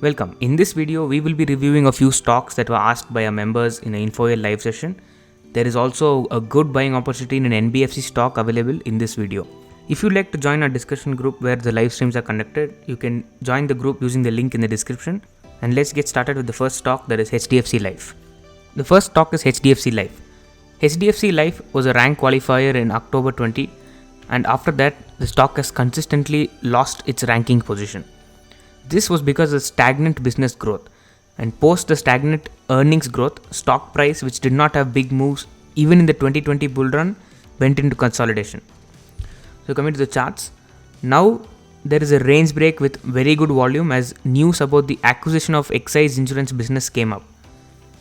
Welcome. In this video, we will be reviewing a few stocks that were asked by our members in an InfoAir live session. There is also a good buying opportunity in an NBFC stock available in this video. If you'd like to join our discussion group where the live streams are conducted, you can join the group using the link in the description. And let's get started with the first stock, that is HDFC Life. The first stock is HDFC Life. HDFC Life was a rank qualifier in October 20, and after that, the stock has consistently lost its ranking position. This was because of stagnant business growth, and post the stagnant earnings growth, stock price, which did not have big moves even in the 2020 bull run, went into consolidation. So coming to the charts, now there is a range break with very good volume as news about the acquisition of Exide's insurance business came up.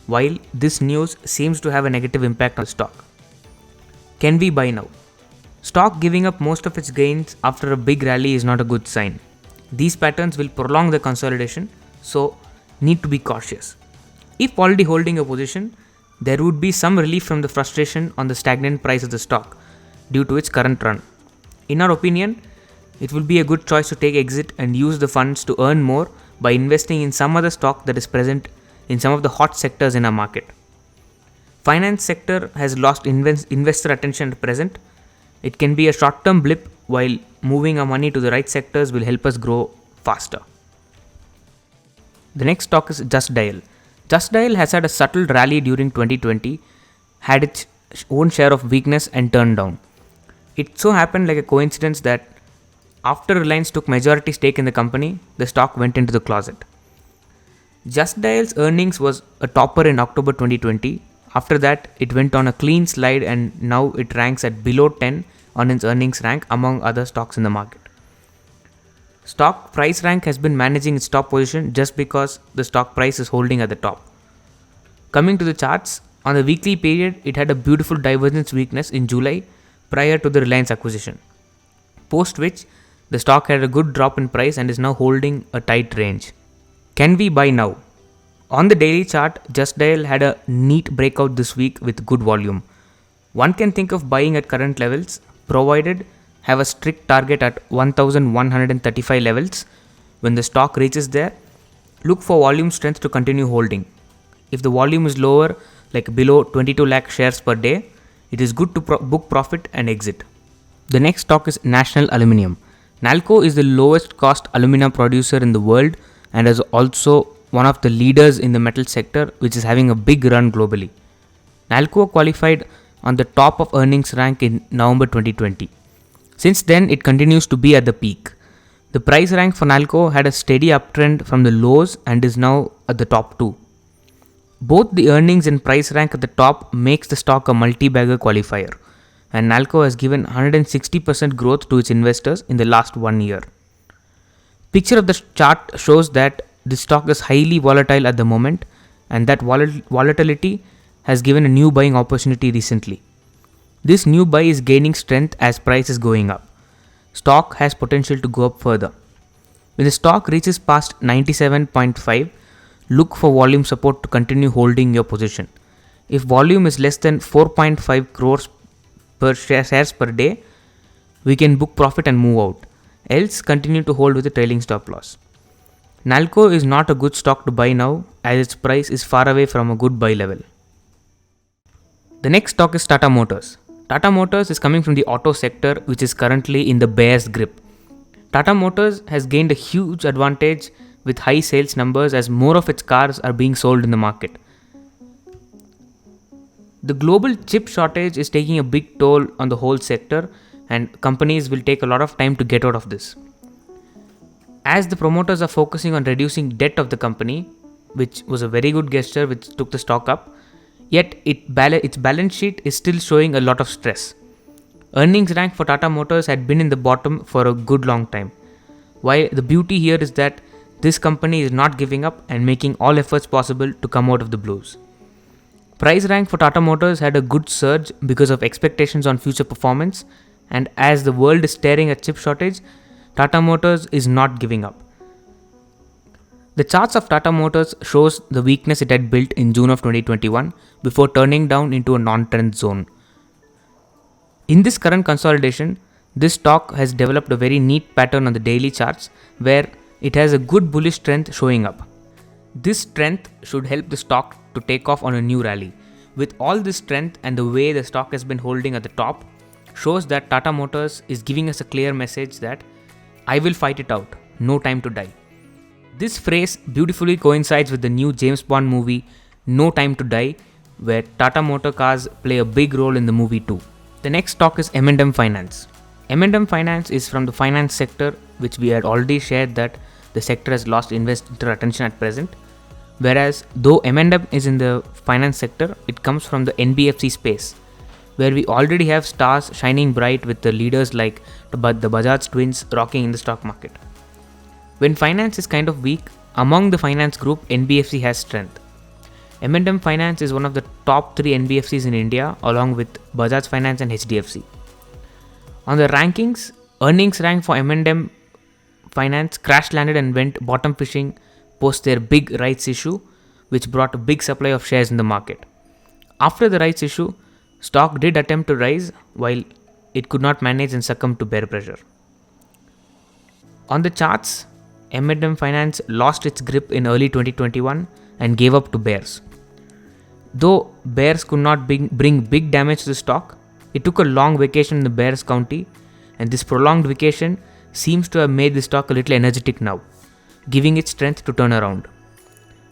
While this news seems to have a negative impact on the stock. Can we buy now? Stock giving up most of its gains after a big rally is not a good sign. These patterns will prolong the consolidation, so need to be cautious. If already holding a position, there would be some relief from the frustration on the stagnant price of the stock due to its current run. In our opinion, it will be a good choice to take exit and use the funds to earn more by investing in some other stock that is present in some of the hot sectors in our market. Finance sector has lost investor attention at present. It can be a short-term blip, while moving our money to the right sectors will help us grow faster. The next stock is JUSTDIAL. JUSTDIAL has had a subtle rally during 2020, had its own share of weakness and turned down. It so happened like a coincidence that after Reliance took majority stake in the company, the stock went into the closet. JUSTDIAL's earnings was a topper in October 2020. After that, it went on a clean slide and now it ranks at below 10 on its earnings rank among other stocks in the market. Stock price rank has been managing its top position just because the stock price is holding at the top. Coming to the charts, on the weekly period, it had a beautiful divergence weakness in July prior to the Reliance acquisition. Post which, the stock had a good drop in price and is now holding a tight range. Can we buy now? On the daily chart, JUSTDIAL had a neat breakout this week with good volume. One can think of buying at current levels, provided have a strict target at 1135 levels. When the stock reaches there, look for volume strength to continue holding. If the volume is lower, like below 22 lakh shares per day, it is good to book profit and exit. The next stock is National Aluminium. NALCO is the lowest cost alumina producer in the world and is also one of the leaders in the metal sector, which is having a big run globally. NALCO qualified on the top of earnings rank in November 2020. Since then, it continues to be at the peak. The price rank for NALCO had a steady uptrend from the lows and is now at the top 2. Both the earnings and price rank at the top makes the stock a multi-bagger qualifier, and NALCO has given 160% growth to its investors in the last 1 year. Picture of the chart shows that the stock is highly volatile at the moment, and that volatility has given a new buying opportunity recently. This new buy is gaining strength as price is going up. Stock has potential to go up further. When the stock reaches past 97.5, look for volume support to continue holding your position. If volume is less than 4.5 crores per shares per day, we can book profit and move out. Else, continue to hold with a trailing stop loss. NALCO is not a good stock to buy now as its price is far away from a good buy level. The next stock is Tata Motors. Tata Motors is coming from the auto sector, which is currently in the bear's grip. Tata Motors has gained a huge advantage with high sales numbers as more of its cars are being sold in the market. The global chip shortage is taking a big toll on the whole sector, and companies will take a lot of time to get out of this. As the promoters are focusing on reducing debt of the company, which was a very good gesture which took the stock up, yet its balance sheet is still showing a lot of stress. Earnings rank for Tata Motors had been in the bottom for a good long time. While the beauty here is that this company is not giving up and making all efforts possible to come out of the blues. Price rank for Tata Motors had a good surge because of expectations on future performance, and as the world is staring at chip shortage, Tata Motors is not giving up. The charts of Tata Motors shows the weakness it had built in June of 2021 before turning down into a non-trend zone. In this current consolidation, this stock has developed a very neat pattern on the daily charts where it has a good bullish trend showing up. This strength should help the stock to take off on a new rally. With all this strength and the way the stock has been holding at the top, shows that Tata Motors is giving us a clear message that I will fight it out, no time to die. This phrase beautifully coincides with the new James Bond movie No Time to Die, where Tata Motor cars play a big role in the movie too. The next stock is M&M Finance. M&M Finance is from the finance sector, which we had already shared that the sector has lost investor attention at present. Whereas though M&M is in the finance sector, it comes from the NBFC space, where we already have stars shining bright with the leaders like the Bajaj twins rocking in the stock market. When finance is kind of weak, among the finance group, NBFC has strength. M&M Finance is one of the top 3 NBFCs in India along with Bajaj Finance and HDFC. On the rankings, earnings rank for M&M Finance crash landed and went bottom fishing post their big rights issue, which brought a big supply of shares in the market. After the rights issue, stock did attempt to rise while it could not manage and succumbed to bear pressure. On the charts, M&M Finance lost its grip in early 2021 and gave up to bears. Though bears could not bring big damage to the stock, it took a long vacation in the bears county, and this prolonged vacation seems to have made the stock a little energetic now, giving it strength to turn around.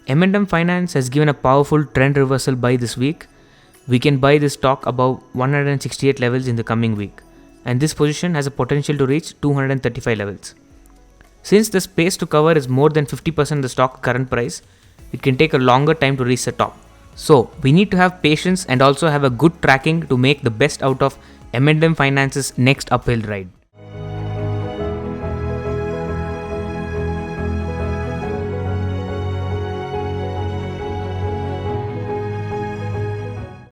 M&M Finance has given a powerful trend reversal buy this week. We can buy this stock above 168 levels in the coming week, and this position has a potential to reach 235 levels. Since the space to cover is more than 50% of the stock current price, it can take a longer time to reach the top. So, we need to have patience and also have a good tracking to make the best out of M&M Finance's next uphill ride.